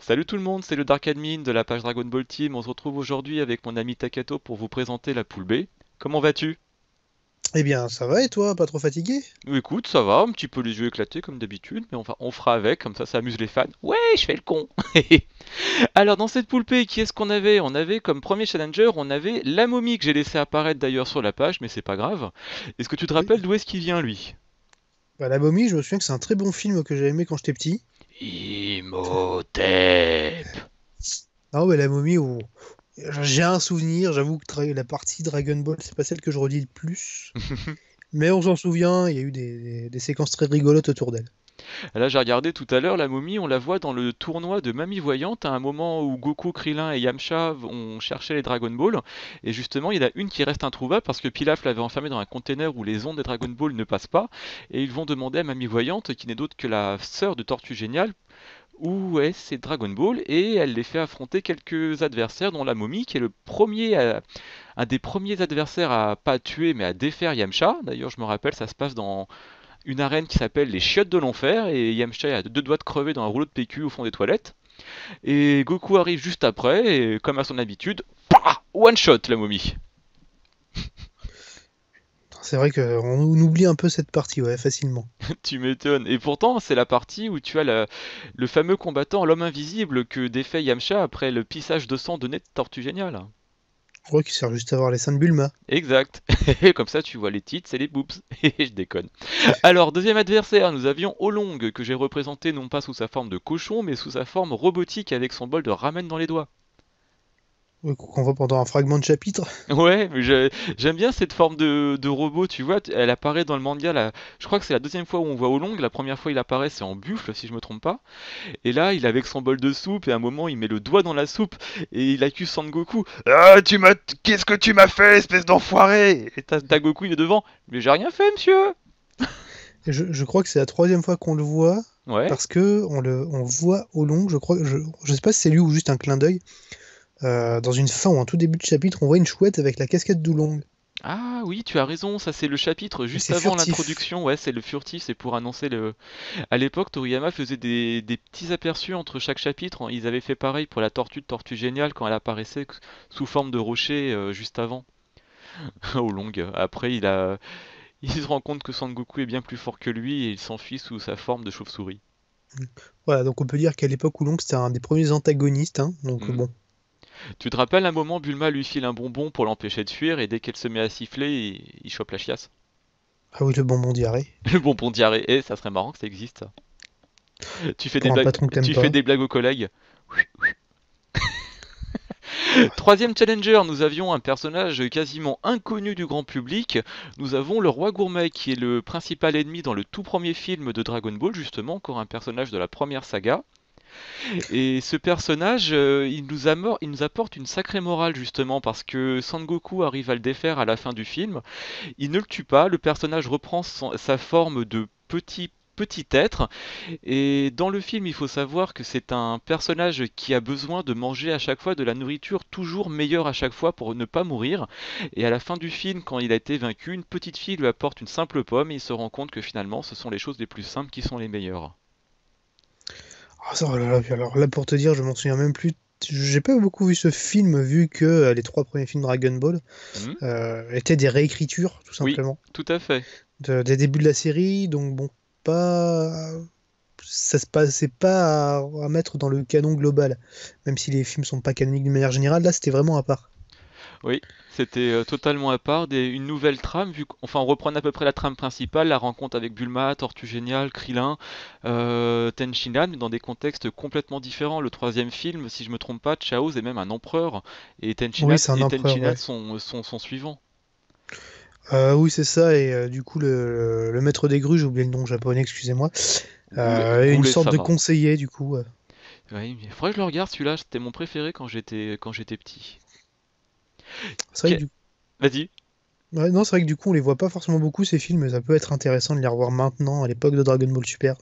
Salut tout le monde, c'est le Dark Admin de la page Dragon Ball Team. On se retrouve aujourd'hui avec mon ami Takato pour vous présenter la poule B. Comment vas-tu? Eh bien, ça va et toi, pas trop fatigué? Écoute, ça va, un petit peu les yeux éclatés comme d'habitude, mais on fera avec, comme ça amuse les fans. Ouais, je fais le con. Alors dans cette poule P, qui est-ce qu'on avait? On avait comme premier challenger, on avait la momie que j'ai laissé apparaître d'ailleurs sur la page, mais c'est pas grave. Est-ce que tu te Oui. rappelles d'où est-ce qu'il vient lui? Bah, La Momie, je me souviens que c'est un très bon film que j'ai aimé quand j'étais petit. Imhotep. Ah ouais, La Momie, j'ai un souvenir, j'avoue que la partie Dragon Ball, c'est pas celle que je redis le plus. Mais on s'en souvient, il y a eu des séquences très rigolotes autour d'elle. Là, j'ai regardé tout à l'heure, la momie, on la voit dans le tournoi de Mamie Voyante, à un moment où Goku, Krillin et Yamcha ont cherché les Dragon Ball. Et justement, il y en a une qui reste introuvable parce que Pilaf l'avait enfermée dans un container où les ondes des Dragon Ball ne passent pas. Et ils vont demander à Mamie Voyante, qui n'est d'autre que la sœur de Tortue Géniale, où est ces Dragon Ball. Et elle les fait affronter quelques adversaires, dont la momie, qui est un des premiers adversaires à pas tuer mais à défaire Yamcha. D'ailleurs, je me rappelle, ça se passe dans une arène qui s'appelle les Chiottes de l'Enfer et Yamcha a deux doigts de crever dans un rouleau de PQ au fond des toilettes. Et Goku arrive juste après et comme à son habitude, one shot la momie. C'est vrai qu'on oublie un peu cette partie, ouais, facilement. Tu m'étonnes. Et pourtant, c'est la partie où tu as le fameux combattant, l'homme invisible, que défait Yamcha après le pissage de sang donné de Tortue Géniale. Je crois qu'il sert juste à voir les seins de Bulma. Exact. Et comme ça, tu vois les titres, c'est les boobs. Je déconne. Alors, deuxième adversaire, nous avions Olong, que j'ai représenté non pas sous sa forme de cochon, mais sous sa forme robotique avec son bol de ramen dans les doigts. Ouais, qu'on voit pendant un fragment de chapitre. Ouais, mais j'aime bien cette forme de robot, tu vois, elle apparaît dans le manga, là, je crois que c'est la deuxième fois où on voit Oolong, la première fois il apparaît c'est en buffle si je me trompe pas, et là il est avec son bol de soupe et à un moment il met le doigt dans la soupe et il accuse Sangoku. Ah qu'est-ce que tu m'as fait espèce d'enfoiré? Et t'as Goku il est devant, mais j'ai rien fait monsieur. Et je crois que c'est la troisième fois qu'on le voit, Ouais. parce que on voit au long, je sais pas si c'est lui ou juste un clin d'œil. Dans une fin ou un tout début de chapitre, on voit une chouette avec la casquette d'Oolong. Ah oui, tu as raison, ça c'est le chapitre Et juste c'est avant furtif. l'introduction, ouais, c'est le furtif, c'est pour annoncer le... À l'époque, Toriyama faisait des petits aperçus entre chaque chapitre. Ils avaient fait pareil pour la tortue de Tortue Géniale quand elle apparaissait sous forme de rocher juste avant, au long. Après, il se rend compte que Sangoku est bien plus fort que lui et il s'enfuit sous sa forme de chauve-souris. Voilà, donc on peut dire qu'à l'époque, Oolong, c'était un des premiers antagonistes, hein, donc Hmm. bon. Tu te rappelles un moment, Bulma lui file un bonbon pour l'empêcher de fuir et dès qu'elle se met à siffler, il chope la chiasse. Ah oui, le bonbon diarrhée. Le bonbon diarrhée, ça serait marrant que ça existe ça. Tu fais des Pour un blagues, patron que t'aimes tu fais pas. des blagues aux collègues. Ouais. Troisième challenger, nous avions un personnage quasiment inconnu du grand public. Nous avons le roi Gourmet qui est le principal ennemi dans le tout premier film de Dragon Ball, justement, encore un personnage de la première saga. Et ce personnage, il nous apporte une sacrée morale justement parce que Sangoku arrive à le défaire à la fin du film. Il ne le tue pas, le personnage reprend sa forme de petit être et dans le film, il faut savoir que c'est un personnage qui a besoin de manger à chaque fois de la nourriture toujours meilleure à chaque fois pour ne pas mourir. Et à la fin du film, quand il a été vaincu, une petite fille lui apporte une simple pomme et il se rend compte que finalement, ce sont les choses les plus simples qui sont les meilleures. Ah, ça, oh là là, puis alors là, pour te dire, je m'en souviens même plus. J'ai pas beaucoup vu ce film, vu que les trois premiers films Dragon Ball Hmm. étaient des réécritures, tout Oui, simplement, tout à fait. des débuts de la série, donc bon, pas. Ça se passait pas à mettre dans le canon global, même si les films sont pas canoniques de manière générale, là c'était vraiment à part. Oui, c'était totalement à part, une nouvelle trame, enfin on reprend à peu près la trame principale, la rencontre avec Bulma, Tortue Géniale, Krillin, Tenshinhan, mais dans des contextes complètement différents. Le troisième film, si je me trompe pas, Chaos est même un empereur, et Oui, c'est un empereur, Tenshinhan ouais. son suivant. Oui, c'est ça, et du coup, le maître des grues, j'ai oublié le nom japonais, excusez-moi, une sorte de Goulet-sama. conseiller, du coup. Oui, il faudrait que je le regarde celui-là, c'était mon préféré quand j'étais petit. C'est vrai que Ok, vas-y. ouais, non, c'est vrai que du coup, on les voit pas forcément beaucoup, ces films, mais ça peut être intéressant de les revoir maintenant, à l'époque de Dragon Ball Super.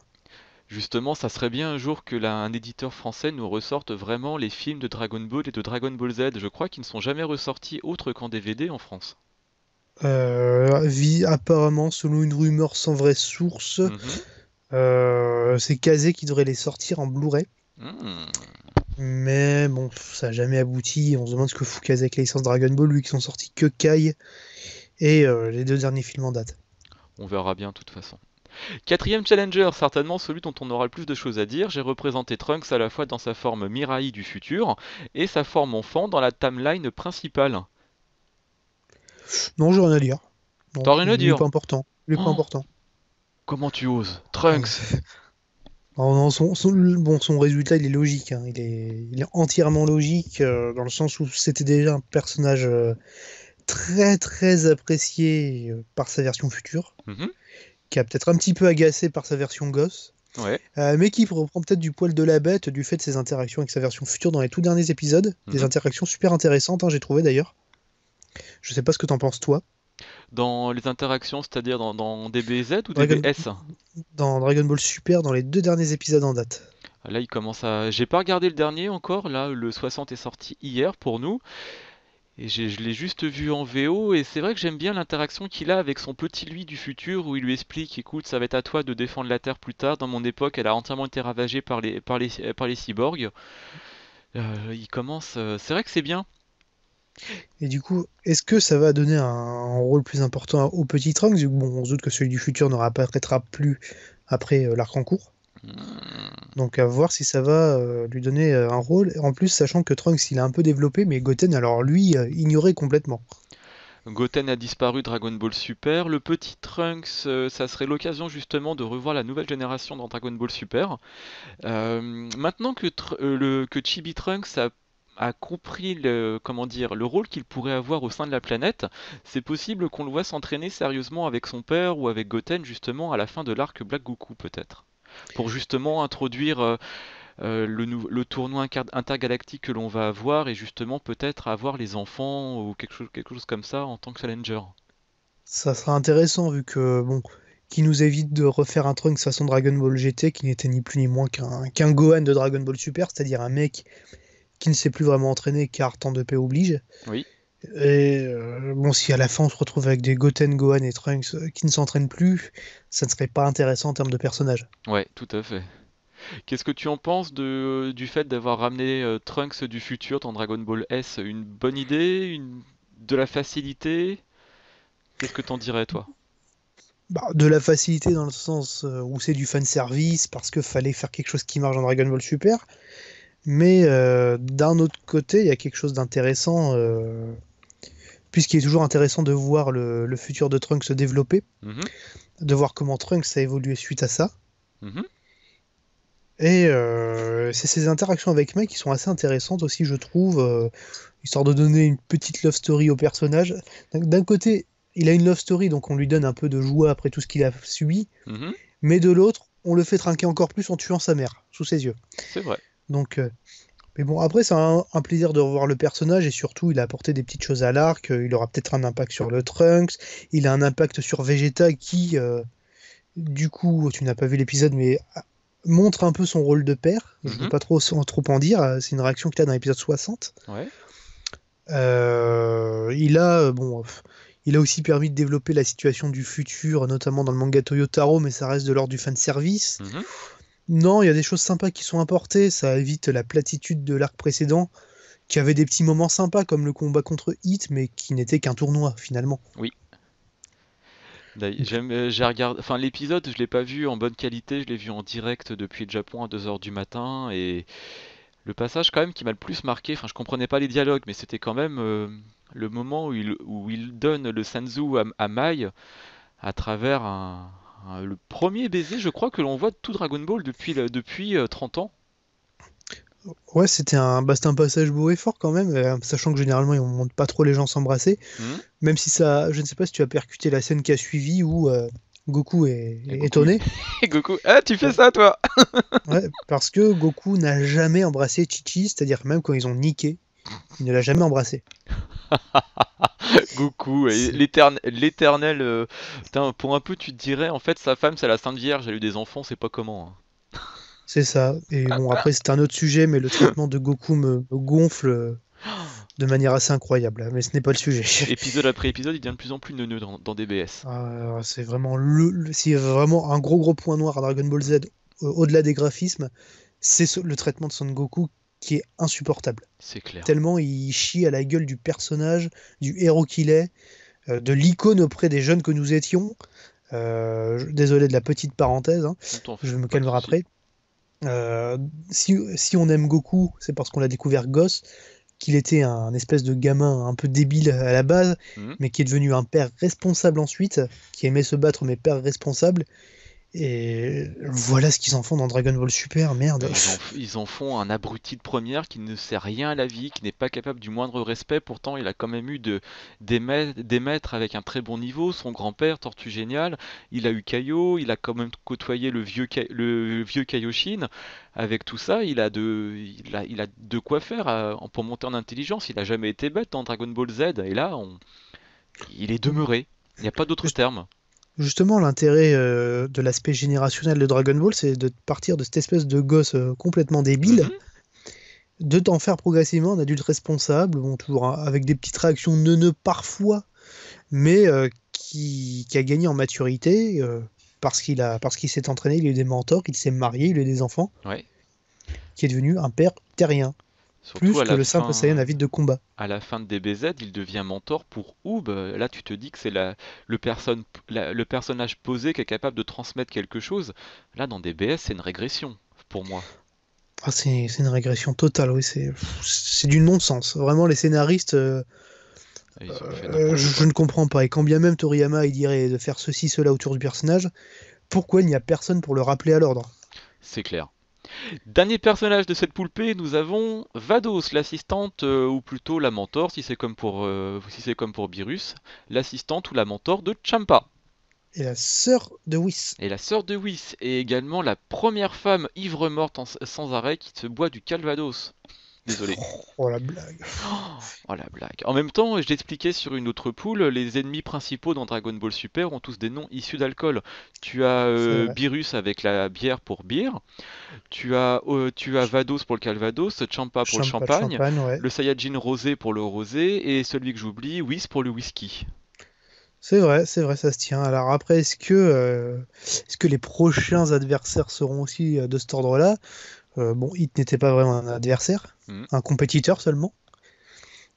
Justement, ça serait bien un jour que un éditeur français nous ressorte vraiment les films de Dragon Ball et de Dragon Ball Z. Je crois qu'ils ne sont jamais ressortis autres qu'en DVD en France. Apparemment, selon une rumeur sans vraie source, Mhm. c'est Kazé qui devrait les sortir en Blu-ray. Hmm. Mais bon, ça n'a jamais abouti. On se demande ce que fout Kaz avec la licence Dragon Ball, lui qui sont sortis que Kai et les deux derniers films en date. On verra bien de toute façon. Quatrième challenger, certainement celui dont on aura le plus de choses à dire. J'ai représenté Trunks à la fois dans sa forme Mirai du futur et sa forme enfant dans la timeline principale. Non, j'ai rien à dire. Non, T'as rien à il est dire? pas important. Il est pas Oh, important. comment tu oses? Euh, Trunks! non, bon, son résultat, il est logique, hein. Il est entièrement logique, dans le sens où c'était déjà un personnage très très apprécié par sa version future, Mhm, qui a peut-être un petit peu agacé par sa version gosse, ouais. mais qui reprend peut-être du poil de la bête du fait de ses interactions avec sa version future dans les tout derniers épisodes. Des Mhm. interactions super intéressantes, hein, j'ai trouvé d'ailleurs. Je sais pas ce que t'en penses toi. Dans les interactions, c'est-à-dire dans DBZ ou Dragon... DBS? Dans Dragon Ball Super, dans les deux derniers épisodes en date. Là, il commence à. J'ai pas regardé le dernier encore. Là, le 60 est sorti hier pour nous. Et je l'ai juste vu en VO. Et c'est vrai que j'aime bien l'interaction qu'il a avec son petit lui du futur où il lui explique, écoute, ça va être à toi de défendre la Terre plus tard. Dans mon époque, elle a entièrement été ravagée par les cyborgs. Il commence. C'est vrai que c'est bien. Et du coup, est-ce que ça va donner un rôle plus important au petit Trunks? Vu que, bon, on se doute que celui du futur ne réapparaîtra plus après l'arc en cours. Hmm. Donc à voir si ça va lui donner un rôle. En plus, sachant que Trunks il a un peu développé, mais Goten, alors lui, ignoré complètement. Goten a disparu, Dragon Ball Super. Le petit Trunks, ça serait l'occasion justement de revoir la nouvelle génération dans Dragon Ball Super. Maintenant que Chibi Trunks a compris comment dire, le rôle qu'il pourrait avoir au sein de la planète, c'est possible qu'on le voit s'entraîner sérieusement avec son père ou avec Goten justement à la fin de l'arc Black Goku peut-être. Pour justement introduire le tournoi intergalactique que l'on va avoir et justement peut-être avoir les enfants ou quelque chose comme ça en tant que challenger. Ça sera intéressant vu que, bon, qui nous évite de refaire un Trunks façon Dragon Ball GT qui n'était ni plus ni moins qu'un Gohan de Dragon Ball Super, c'est-à-dire un mec qui ne s'est plus vraiment entraîné car temps de paix oblige. Oui, Et bon, si à la fin on se retrouve avec des Goten, Gohan et Trunks qui ne s'entraînent plus, ça ne serait pas intéressant en termes de personnages. ouais, tout à fait. Qu'est-ce que tu en penses du fait d'avoir ramené Trunks du futur dans Dragon Ball S? Une bonne idée? De la facilité? Qu'est-ce que t'en dirais, toi? Bah, de la facilité dans le sens où c'est du fan service parce que fallait faire quelque chose qui marche dans Dragon Ball Super, mais d'un autre côté, il y a quelque chose d'intéressant, puisqu'il est toujours intéressant de voir le futur de Trunks se développer, Mhm, de voir comment Trunks a évolué suite à ça. mhm. Et c'est ces interactions avec Mike qui sont assez intéressantes aussi, je trouve, histoire de donner une petite love story au personnage. D'un côté, il a une love story, donc on lui donne un peu de joie après tout ce qu'il a subi, Mhm, mais de l'autre, on le fait trinquer encore plus en tuant sa mère, sous ses yeux. c'est vrai. Donc, mais bon, après, c'est un plaisir de revoir le personnage, et surtout, il a apporté des petites choses à l'arc, il aura peut-être un impact sur le Trunks, il a un impact sur Vegeta qui, du coup, tu n'as pas vu l'épisode, mais montre un peu son rôle de père. Je veux Mhm, pas trop en dire. C'est une réaction qu'il a dans l'épisode 60. ouais. Bon, il a aussi permis de développer la situation du futur, notamment dans le manga Toyotaro, mais ça reste de l'ordre du fan service. Mhm. Non, il y a des choses sympas qui sont apportées. Ça évite la platitude de l'arc précédent, qui avait des petits moments sympas comme le combat contre Hit, mais qui n'était qu'un tournoi finalement. Oui. J'ai regardé, enfin l'épisode, je l'ai pas vu en bonne qualité, je l'ai vu en direct depuis le Japon à 2 heures du matin et le passage quand même qui m'a le plus marqué, enfin je comprenais pas les dialogues, mais c'était quand même le moment où il donne le Sanzu à Mai à travers le premier baiser, je crois, que l'on voit de tout Dragon Ball depuis 30 ans. Ouais, c'était un passage beau et fort quand même, sachant que généralement on montre pas trop les gens s'embrasser. Hmm. Même si ça, je ne sais pas si tu as percuté la scène qui a suivi où Goku Et est Goku, étonné. et Goku, ah tu fais Ouais, ça toi! ouais, parce que Goku n'a jamais embrassé Chi-Chi, c'est-à-dire même quand ils ont niqué, il ne l'a jamais embrassé. Goku, et C'est l'éternel, putain, pour un peu tu te dirais, en fait sa femme c'est la Sainte Vierge, elle a eu des enfants, c'est pas comment, hein. c'est ça. Et bon, après, c'est un autre sujet, mais le traitement de Goku me gonfle de manière assez incroyable. Mais ce n'est pas le sujet. Épisode après épisode, il devient de plus en plus neuneux dans DBS. C'est vraiment s'il y a vraiment un gros point noir à Dragon Ball Z, au-delà des graphismes, le traitement de Son Goku qui est insupportable. C'est clair. Tellement il chie à la gueule du personnage, du héros qu'il est, de l'icône auprès des jeunes que nous étions. Désolé de la petite parenthèse, hein, On t'en je fout, me pas de calmerai souci. après. Si on aime Goku, c'est parce qu'on l'a découvert gosse, qu'il était un espèce de gamin un peu débile à la base, Mhm. mais qui est devenu un père responsable ensuite, qui aimait se battre, mais père responsable. Et voilà ce qu'ils en font dans Dragon Ball Super, merde. Mais ils en font un abruti de première qui ne sait rien à la vie, qui n'est pas capable du moindre respect. Pourtant, il a quand même eu des maîtres avec un très bon niveau. Son grand-père, Tortue Génial, il a eu Kaio, il a quand même côtoyé le vieux Kaioshin. Avec tout ça, il a de quoi faire pour monter en intelligence. Il a jamais été bête dans Dragon Ball Z. Et là, il est demeuré. Il n'y a pas d'autre Juste- terme. Justement, l'intérêt de l'aspect générationnel de Dragon Ball, c'est de partir de cette espèce de gosse complètement débile, Mhm. de t'en faire progressivement un adulte responsable, bon, toujours hein, avec des petites réactions neuneux parfois, mais qui a gagné en maturité parce qu'il s'est entraîné, il a eu des mentors, il s'est marié, il a eu des enfants, Ouais. qui est devenu un père terrien, Surtout plus que le simple Saiyan à vide de combat. à la fin de DBZ, il devient mentor pour Oob. Là, tu te dis que c'est le personnage posé qui est capable de transmettre quelque chose. Là, dans DBS, c'est une régression pour moi. Ah, c'est une régression totale, oui, c'est du non-sens. Vraiment, les scénaristes, Et ils ont fait n'importe je quoi. ne comprends pas. Et quand bien même Toriyama il dirait de faire ceci, cela autour du personnage, pourquoi il n'y a personne pour le rappeler à l'ordre? C'est clair. Dernier personnage de cette poulpée, nous avons Vados, l'assistante, ou plutôt la mentor, si c'est comme pour Beerus, l'assistante ou la mentor de Champa. Et la sœur de Whis. Et la sœur de Whis est également la première femme ivre-morte sans arrêt qui se boit du Calvados. Désolé. Oh la blague. Oh la blague. En même temps, je l'expliquais sur une autre poule, les ennemis principaux dans Dragon Ball Super ont tous des noms issus d'alcool. Tu as C'est vrai. Beerus avec la bière pour beer, tu as Vados pour le Calvados, Champa pour le Pas de champagne, champagne, ouais. le Saiyajin rosé pour le rosé, et celui que j'oublie, Whis pour le whisky. C'est vrai, ça se tient. Alors après, est-ce que les prochains adversaires seront aussi de cet ordre-là? Bon, Hit n'était pas vraiment un adversaire, Hmm. un compétiteur seulement.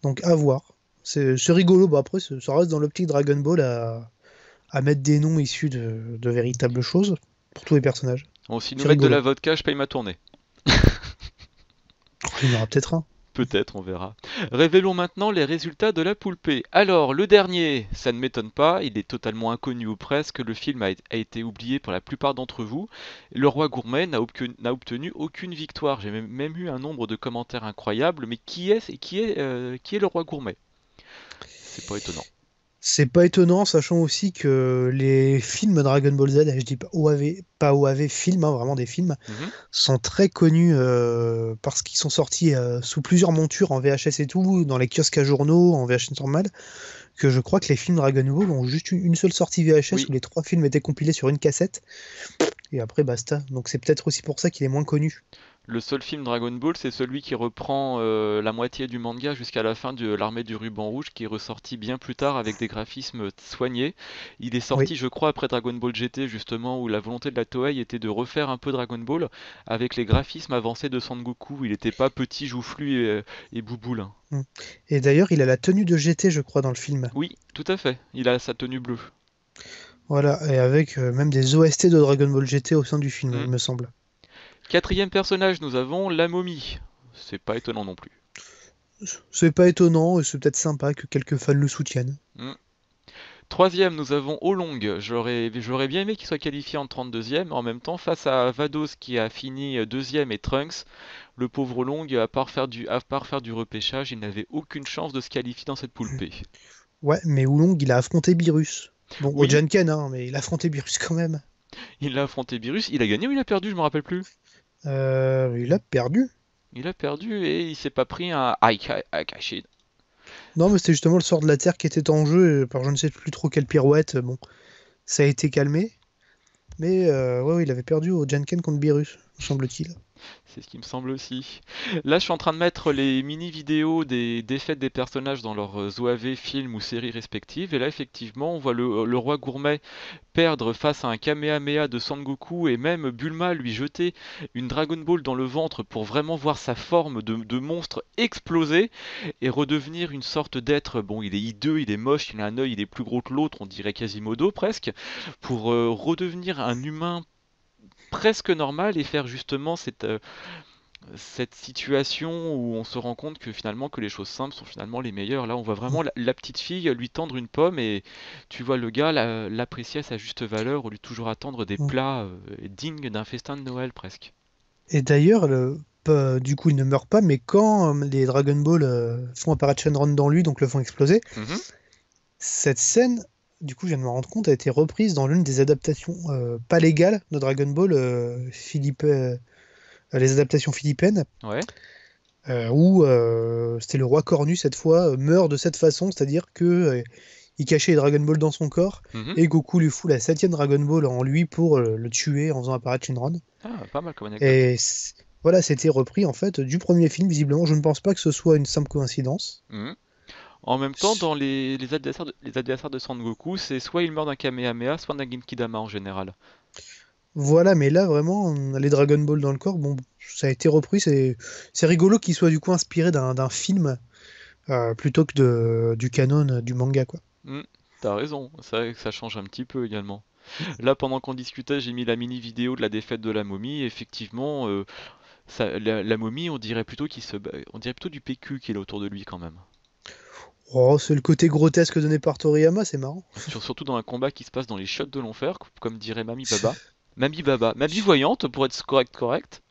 Donc à voir. C'est rigolo. Bah, après, ça reste dans l'optique Dragon Ball à mettre des noms issus de véritables choses pour tous les personnages. Bon, si nous C'est mettent de la rigolo. vodka, je paye ma tournée. Oh, il y en aura peut-être un. Peut-être, on verra. Révélons maintenant les résultats de la poulpée. Alors, le dernier, ça ne m'étonne pas, il est totalement inconnu ou presque, le film a été oublié pour la plupart d'entre vous. Le Roi Gourmet n'a obtenu aucune victoire. J'ai même eu un nombre de commentaires incroyables, mais qui est le Roi Gourmet? C'est pas étonnant. C'est pas étonnant, sachant aussi que les films Dragon Ball Z, je dis pas OAV, pas OAV, films, hein, vraiment des films, Mhm. sont très connus parce qu'ils sont sortis sous plusieurs montures en VHS et tout, dans les kiosques à journaux, en VHS normal, que je crois que les films Dragon Ball ont juste une seule sortie VHS Oui, où les trois films étaient compilés sur une cassette, et après basta. Donc c'est peut-être aussi pour ça qu'il est moins connu. le seul film Dragon Ball, c'est celui qui reprend la moitié du manga jusqu'à la fin de l'armée du ruban rouge, qui est ressorti bien plus tard avec des graphismes soignés. Il est Oui, sorti, je crois, après Dragon Ball GT, justement, où la volonté de la Toei était de refaire un peu Dragon Ball avec les graphismes avancés de Sangoku. Il n'était pas petit, joufflu et bouboule. mm. Et d'ailleurs, il a la tenue de GT, je crois, dans le film. Oui, tout à fait. Il a sa tenue bleue. Voilà, et avec même des OST de Dragon Ball GT au sein du film, Hmm. il me semble. Quatrième personnage, nous avons la momie. C'est pas étonnant non plus. C'est pas étonnant, et c'est peut-être sympa que quelques fans le soutiennent. Hmm. Troisième, nous avons Olong. J'aurais bien aimé qu'il soit qualifié en 32e. En même temps, face à Vados qui a fini deuxième et Trunks, le pauvre Olong, à part faire du repêchage, il n'avait aucune chance de se qualifier dans cette poule P. Ouais, mais Oolong, il a affronté Beerus. Bon, au Oui, Janken, hein, mais il a affronté Beerus quand même. il a affronté Beerus. Il a gagné ou il a perdu, je me rappelle plus. Il a perdu. Il a perdu et il s'est pas pris un Aikashi. Non, mais c'était justement le sort de la Terre qui était en jeu, par je ne sais plus trop quelle pirouette. Bon, ça a été calmé. Mais ouais, ouais, il avait perdu au Janken contre Beerus, semble-t-il. C'est ce qui me semble aussi. Là, je suis en train de mettre les mini-vidéos des défaites des personnages dans leurs OAV, films ou séries respectives. Et là, effectivement, on voit le roi gourmet perdre face à un Kamehameha de Sangoku et même Bulma lui jeter une Dragon Ball dans le ventre pour vraiment voir sa forme de monstre exploser et redevenir une sorte d'être. Bon, il est hideux, il est moche, il a un œil, il est plus gros que l'autre, on dirait Quasimodo presque, pour redevenir un humain presque normal et faire justement cette situation où on se rend compte que finalement que les choses simples sont finalement les meilleures. Là, on voit vraiment la petite fille lui tendre une pomme et tu vois le gars l'apprécier à sa juste valeur au lieu de toujours attendre des plats dignes d'un festin de Noël presque. Et d'ailleurs, du coup, il ne meurt pas, mais quand les Dragon Ball font apparaître Shenron dans lui, donc le font exploser, Mhm. cette scène, du coup, je viens de me rendre compte, a été reprise dans l'une des adaptations pas légales de Dragon Ball, les adaptations philippines, Ouais. où c'était le roi Cornu cette fois, meurt de cette façon, c'est-à-dire que il cachait les Dragon Ball dans son corps, Mhm. et Goku lui fout la septième Dragon Ball en lui pour le tuer en faisant apparaître Shenron. Ah, pas mal comme anecdote. Et voilà, c'était repris en fait du premier film, visiblement. Je ne pense pas que ce soit une simple coïncidence. Mhm. En même temps, dans les adversaires de Sangoku, c'est soit il meurt d'un Kamehameha, soit d'un Genkidama en général. Voilà, mais là vraiment, les Dragon Ball dans le corps, bon, ça a été repris. C'est rigolo qu'il soit du coup inspiré d'un film plutôt que du canon du manga, quoi. Hmm, t'as raison, c'est vrai que ça change un petit peu également. Là, pendant qu'on discutait, j'ai mis la mini vidéo de la défaite de la momie. Et effectivement, la momie, on dirait plutôt du PQ qu'il est autour de lui quand même. Oh, c'est le côté grotesque donné par Toriyama, c'est marrant. Surtout dans un combat qui se passe dans les chiottes de l'enfer, comme dirait Mami Baba. Mami Baba, Mami voyante pour être correct.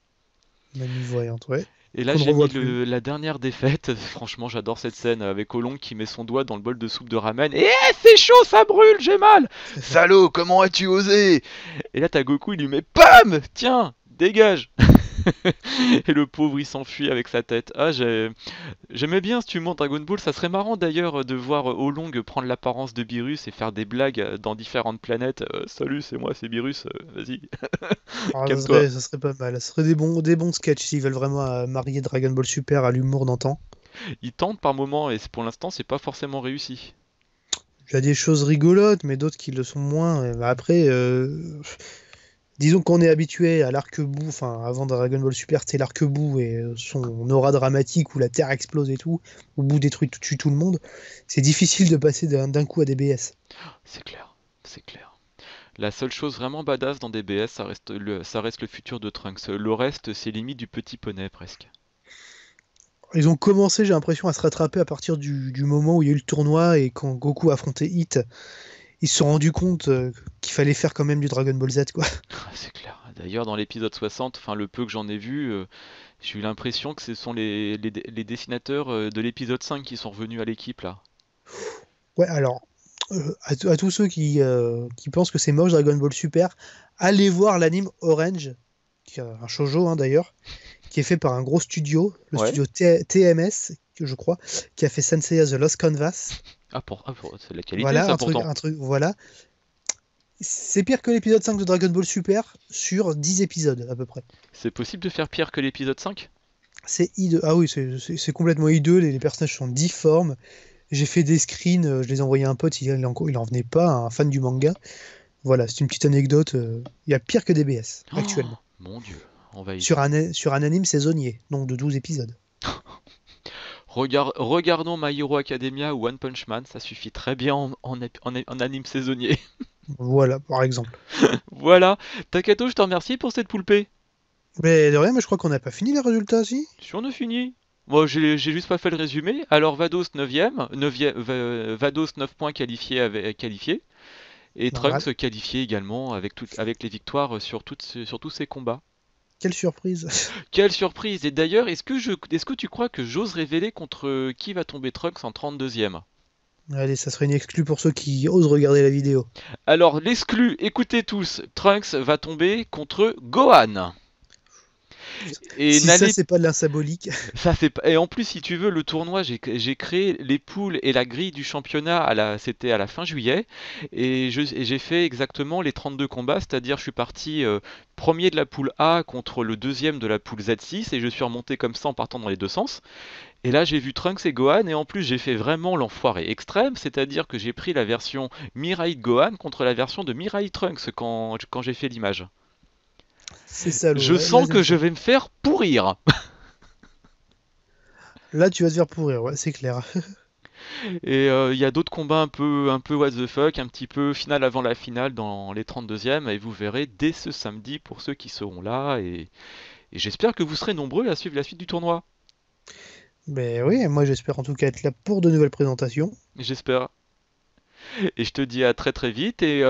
Mamie voyante, ouais. Et là, Qu'on ne j'ai mis revoit plus. la dernière défaite. Franchement, j'adore cette scène avec Olong qui met son doigt dans le bol de soupe de ramen. Et c'est chaud, ça brûle, j'ai mal. Salaud, comment as-tu osé? Et là, t'as Goku, il lui met PAM! Tiens, dégage! Et le pauvre, il s'enfuit avec sa tête. Ah, j'aimais bien ce humour Dragon Ball. Ça serait marrant d'ailleurs de voir Olong prendre l'apparence de Beerus et faire des blagues dans différentes planètes. Salut, c'est moi, c'est Beerus. Vas-y, Ah, calme-toi. ça serait pas mal. Ce serait des bons sketchs s'ils veulent vraiment marier Dragon Ball Super à l'humour d'antan. Il tente par moments et pour l'instant, c'est pas forcément réussi. Il y a des choses rigolotes, mais d'autres qui le sont moins. Après, disons qu'on est habitué à l'arc-bout, enfin avant Dragon Ball Super c'était l'arc-bout et son aura dramatique où la Terre explose et tout, au bout détruit tout, tue tout le monde. C'est difficile de passer d'un coup à des BS. C'est clair, c'est clair. La seule chose vraiment badass dans DBS, ça reste le futur de Trunks. Le reste, c'est limite du petit poney presque. Ils ont commencé, j'ai l'impression, à se rattraper à partir du moment où il y a eu le tournoi et quand Goku a affronté Hit, ils se sont rendus compte qu'il fallait faire quand même du Dragon Ball Z, quoi. Ah, c'est clair. D'ailleurs, dans l'épisode 60, enfin le peu que j'en ai vu, j'ai eu l'impression que ce sont les dessinateurs de l'épisode 5 qui sont revenus à l'équipe là. Ouais, alors, à tous ceux qui pensent que c'est moche Dragon Ball Super, allez voir l'anime Orange, qui est un shoujo hein, d'ailleurs, qui est fait par un gros studio, le Ouais. studio TMS, que je crois, qui a fait Senseiya The Lost Canvas. C'est de la qualité Voilà, ça pourtant. voilà. C'est pire que l'épisode 5 de Dragon Ball Super sur 10 épisodes à peu près. C'est possible de faire pire que l'épisode 5? C'est hideux. Ah oui, c'est complètement hideux, les personnages sont difformes. J'ai fait des screens, je les ai envoyés à un pote, il en venait pas, un fan du manga. Voilà, c'est une petite anecdote. Il y a pire que DBS Oh, actuellement. mon dieu, on va Sur éviter. sur un anime saisonnier, donc de 12 épisodes. Regardons My Hero Academia ou One Punch Man, ça suffit très bien en anime saisonnier. Voilà, par exemple. Voilà, Takato, je te remercie pour cette poulpée. Mais de rien, mais je crois qu'on n'a pas fini les résultats, si? Si on a fini. Moi, j'ai juste pas fait le résumé. Alors, Vados 9ème, Vados 9 points qualifié, qualifié. Et Normal. Trunks qualifié également avec les victoires sur tous ses combats. Quelle surprise. Quelle surprise! Et d'ailleurs, est-ce que tu crois que j'ose révéler contre qui va tomber Trunks en 32e? Allez, ça serait une exclue pour ceux qui osent regarder la vidéo. Alors, l'exclu, écoutez tous, Trunks va tomber contre Gohan. Et Si ça, n'allez c'est pas de la symbolique. Ça c'est pas... Et en plus, si tu veux, le tournoi, j'ai créé les poules et la grille du championnat c'était à la fin juillet, et j'ai fait exactement les 32 combats, c'est-à-dire je suis parti premier de la poule A contre le deuxième de la poule Z6, et je suis remonté comme ça en partant dans les deux sens. Et là, j'ai vu Trunks et Gohan, et en plus, j'ai fait vraiment l'enfoiré extrême, c'est-à-dire que j'ai pris la version Mirai de Gohan contre la version de Mirai Trunks quand j'ai fait l'image. C'est salaud, Je ouais. Là, sens que je vais me faire pourrir. là, tu vas te faire pourrir, ouais, c'est clair. Et il y a d'autres combats un peu what the fuck, un petit peu finale avant la finale dans les 32e, et vous verrez dès ce samedi pour ceux qui seront là, et j'espère que vous serez nombreux à suivre la suite du tournoi. Mais oui, moi j'espère en tout cas être là pour de nouvelles présentations. J'espère. Et je te dis à très très vite, et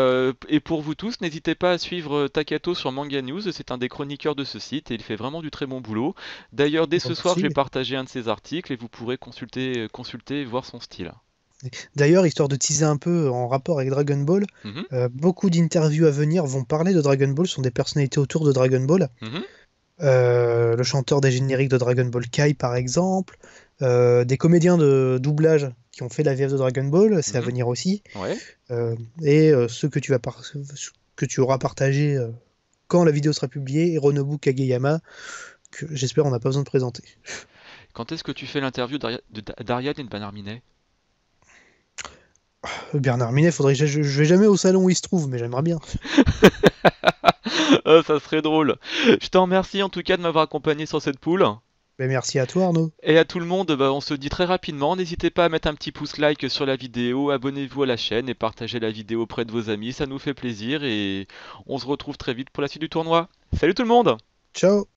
pour vous tous, n'hésitez pas à suivre Takato sur Manga News, c'est un des chroniqueurs de ce site, et il fait vraiment du très bon boulot. D'ailleurs, dès Bon, ce soir, je vais merci. partager un de ses articles, et vous pourrez consulter et voir son style. D'ailleurs, histoire de teaser un peu en rapport avec Dragon Ball, Mhm, beaucoup d'interviews à venir vont parler de Dragon Ball, ce sont des personnalités autour de Dragon Ball. mhm, Le chanteur des génériques de Dragon Ball Kai, par exemple, des comédiens de doublage qui ont fait la VF de Dragon Ball, c'est à mhm. venir aussi. Ouais. Et ceux que tu auras partagé quand la vidéo sera publiée, Hironobu Kageyama, que j'espère on n'a pas besoin de présenter. Quand est-ce que tu fais l'interview d'Ariane et de Bernard Minet? Bernard Minet, je vais jamais au salon où il se trouve, mais j'aimerais bien. Ça serait drôle. Je t'en remercie en tout cas de m'avoir accompagné sur cette poule. Mais merci à toi, Arnaud. Et à tout le monde, bah, on se dit très rapidement. N'hésitez pas à mettre un petit pouce like sur la vidéo, abonnez-vous à la chaîne et partagez la vidéo auprès de vos amis, ça nous fait plaisir et on se retrouve très vite pour la suite du tournoi. Salut tout le monde! Ciao!